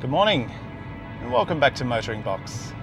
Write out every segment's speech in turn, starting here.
Good morning and welcome back to Motoring Box.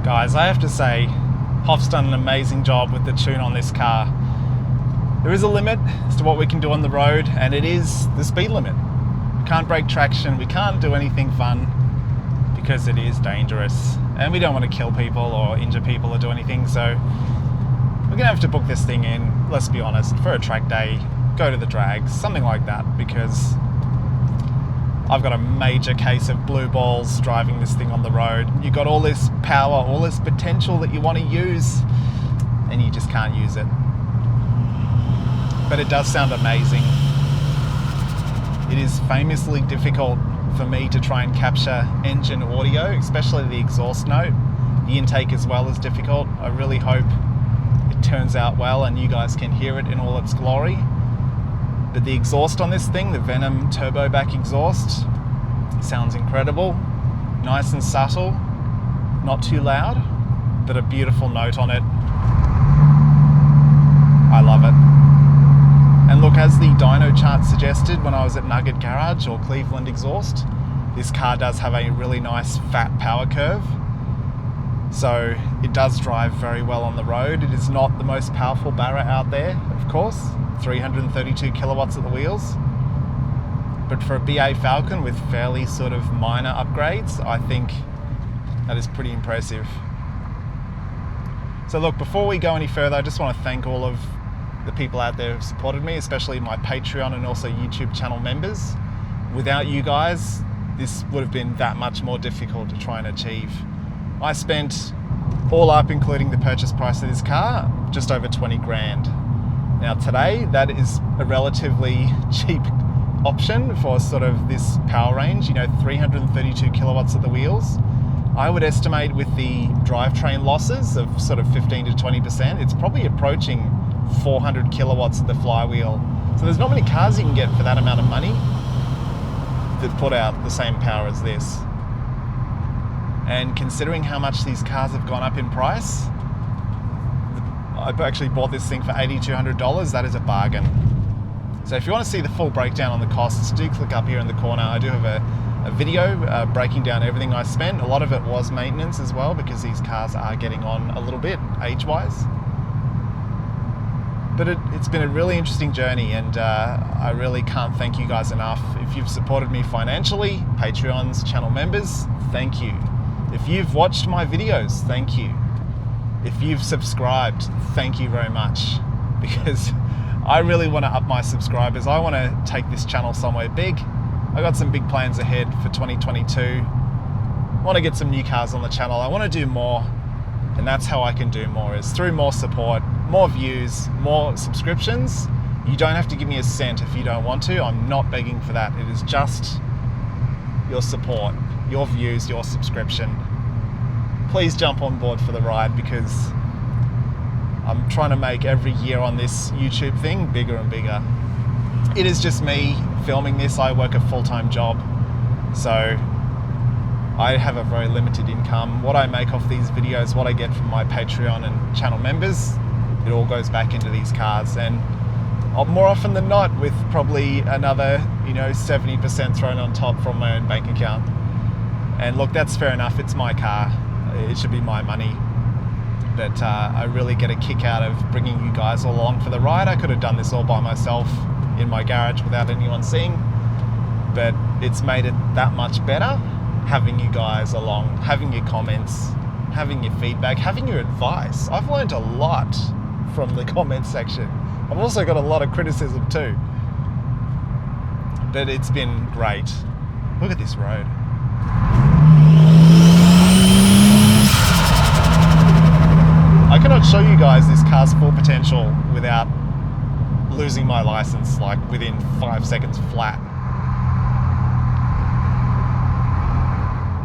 Guys, I have to say, Hoff's done an amazing job with the tune on this car. There is a limit as to what we can do on the road, and it is the speed limit. We can't break traction, we can't do anything fun because it is dangerous, and we don't want to kill people or injure people or do anything, so we're gonna have to book this thing in, let's be honest, for a track day, go to the drags, something like that, because I've got a major case of blue balls driving this thing on the road. You've got all this power, all this potential that you want to use, and you just can't use it. But it does sound amazing. It is famously difficult for me to try and capture engine audio, especially the exhaust note. The intake as well is difficult. I really hope it turns out well and you guys can hear it in all its glory. But the exhaust on this thing, the Venom turbo back exhaust, sounds incredible. Nice and subtle, not too loud, but a beautiful note on it. I love it. And look, as the dyno chart suggested when I was at Nugget Garage or Cleveland Exhaust, this car does have a really nice fat power curve. So it does drive very well on the road. It is not the most powerful Barra out there, of course, 332 kilowatts at the wheels. But for a BA Falcon with fairly sort of minor upgrades, I think that is pretty impressive. So look, before we go any further, I just want to thank all of the people out there who've supported me, especially my Patreon and also YouTube channel members. Without you guys, this would have been that much more difficult to try and achieve. I spent all up, including the purchase price of this car, just over 20 grand. Now today, that is a relatively cheap option for sort of this power range, 332 kilowatts at the wheels. I would estimate with the drivetrain losses of sort of 15 to 20%, it's probably approaching 400 kilowatts at the flywheel. So there's not many cars you can get for that amount of money that put out the same power as this. And considering how much these cars have gone up in price, I actually bought this thing for $8,200. That is a bargain. So if you want to see the full breakdown on the costs, do click up here in the corner. I do have a video breaking down everything I spent. A lot of it was maintenance as well, because these cars are getting on a little bit age-wise. But it's been a really interesting journey, and I really can't thank you guys enough. If you've supported me financially, Patreons, channel members, thank you. If you've watched my videos, thank you. If you've subscribed, thank you very much, because I really want to up my subscribers. I want to take this channel somewhere big. I got some big plans ahead for 2022. I want to get some new cars on the channel. I want to do more, and that's how I can do more, is through more support, more views, more subscriptions. You don't have to give me a cent if you don't want to. I'm not begging for that. It is just your support, your views, your subscription. Please jump on board for the ride, because I'm trying to make every year on this YouTube thing bigger and bigger. It is just me filming this. I work a full-time job, so I have a very limited income. What I make off these videos, what I get from my Patreon and channel members, it all goes back into these cars, and more often than not with probably another 70% thrown on top from my own bank account. And look, that's fair enough. It's my car. It should be my money. But I really get a kick out of bringing you guys along for the ride. I could have done this all by myself in my garage without anyone seeing, but it's made it that much better having you guys along, having your comments, having your feedback, having your advice. I've learned a lot from the comment section. I've also got a lot of criticism too, but it's been great. Look at this road. I cannot show you guys this car's full potential without losing my license like within 5 seconds flat.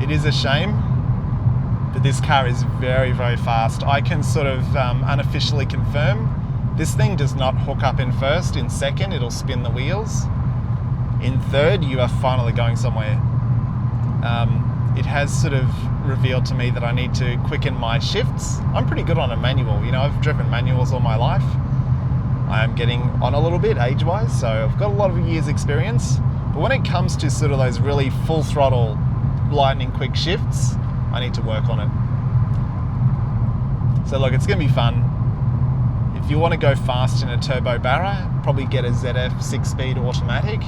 It is a shame, but this car is very, very fast. I can sort of unofficially confirm this thing does not hook up in first. In second, it'll spin the wheels. In third, you are finally going somewhere. It has sort of revealed to me that I need to quicken my shifts. I'm pretty good on a manual. I've driven manuals all my life. I am getting on a little bit age-wise, so I've got a lot of years experience. But when it comes to sort of those really full throttle, lightning quick shifts, I need to work on it. So look, it's gonna be fun. If you want to go fast in a turbo Barra, probably get a ZF 6-speed automatic.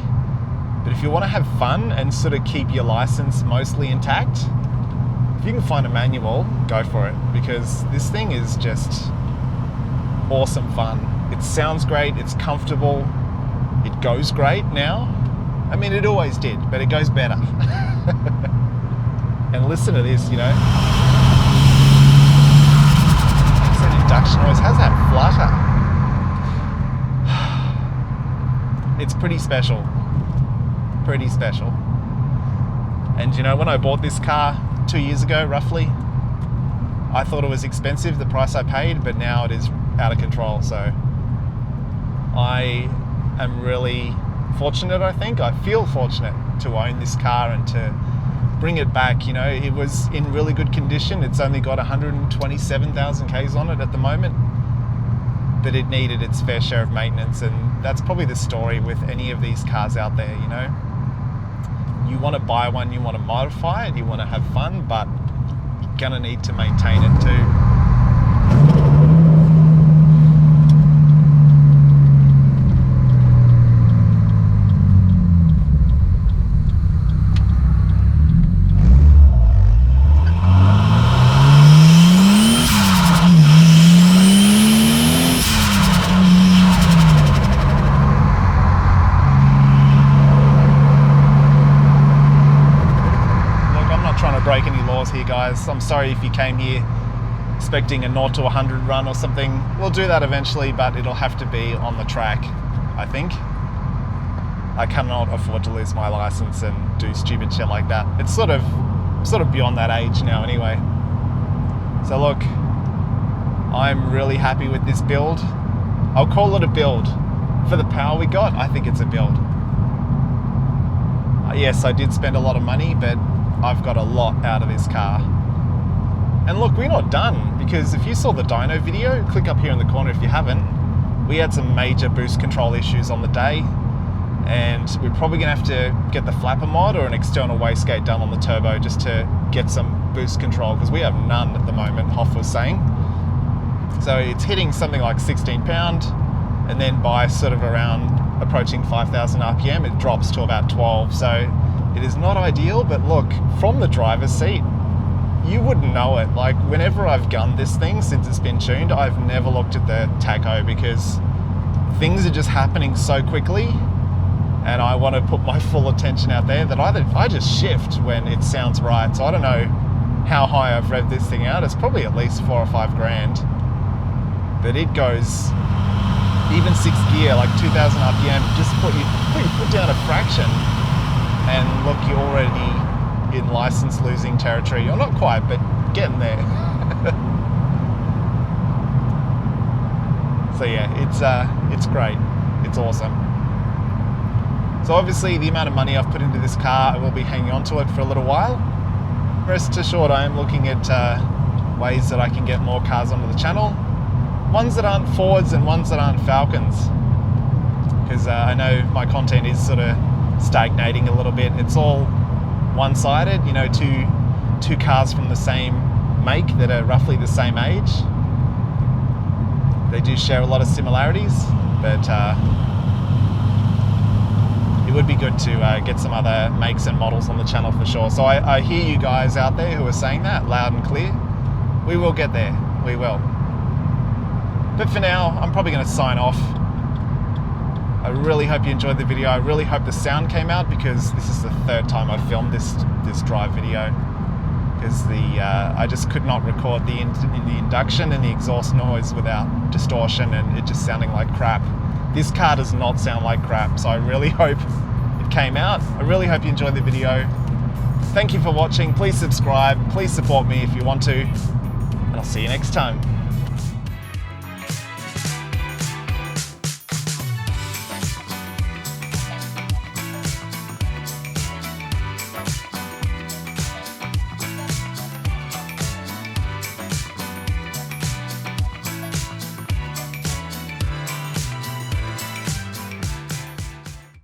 But if you want to have fun and sort of keep your license mostly intact, if you can find a manual, go for it, because this thing is just awesome fun. It sounds great, it's comfortable, it goes great now. I mean, it always did, but it goes better. And listen to this, How's that induction noise? How's that flutter? It's pretty special. Pretty special. And when I bought this car 2 years ago, roughly, I thought it was expensive, the price I paid, but now it is out of control. So I am really fortunate, I think. I feel fortunate to own this car and to bring it back. It was in really good condition. It's only got 127,000 Ks on it at the moment, but it needed its fair share of maintenance, and that's probably the story with any of these cars out there. You want to buy one, you want to modify it, you want to have fun, but you gonna need to maintain it too. Break any laws here, guys. I'm sorry if you came here expecting a 0 to 100 run or something. We'll do that eventually, but it'll have to be on the track, I think. I cannot afford to lose my license and do stupid shit like that. It's sort of beyond that age now anyway. So look, I'm really happy with this build. I'll call it a build. For the power we got, I think it's a build. Yes, I did spend a lot of money, but I've got a lot out of this car. And look, we're not done, because if you saw the dyno video, click up here in the corner if you haven't, we had some major boost control issues on the day, and we're probably gonna have to get the flapper mod or an external wastegate done on the turbo just to get some boost control, because we have none at the moment, Hoff was saying. So it's hitting something like 16 pound, and then by sort of around approaching 5,000 RPM, it drops to about 12. So it is not ideal, but look, from the driver's seat, you wouldn't know it. Like, whenever I've gunned this thing since it's been tuned, I've never looked at the tacho, because things are just happening so quickly, and I want to put my full attention out there that I just shift when it sounds right. So I don't know how high I've revved this thing out. It's probably at least 4 or 5 grand, but it goes even 6th gear, like 2,000 RPM. Just put your foot down a fraction, and look, you're already in license losing territory. You're not quite, but getting there. So yeah, it's great. It's awesome. So obviously the amount of money I've put into this car, I will be hanging on to it for a little while. Rest assured, I am looking at ways that I can get more cars onto the channel. Ones that aren't Fords and ones that aren't Falcons. Because I know my content is sort of stagnating a little bit. It's all one-sided, you know, two cars from the same make that are roughly the same age. They do share a lot of similarities, but it would be good to get some other makes and models on the channel for sure. So I hear you guys out there who are saying that loud and clear. We will get there, we will. But for now, I'm probably going to sign off. I really hope you enjoyed the video. I really hope the sound came out, because this is the 3rd time I've filmed this drive video. Because I just could not record the induction and the exhaust noise without distortion and it just sounding like crap. This car does not sound like crap, so I really hope it came out. I really hope you enjoyed the video. Thank you for watching. Please subscribe. Please support me if you want to. And I'll see you next time.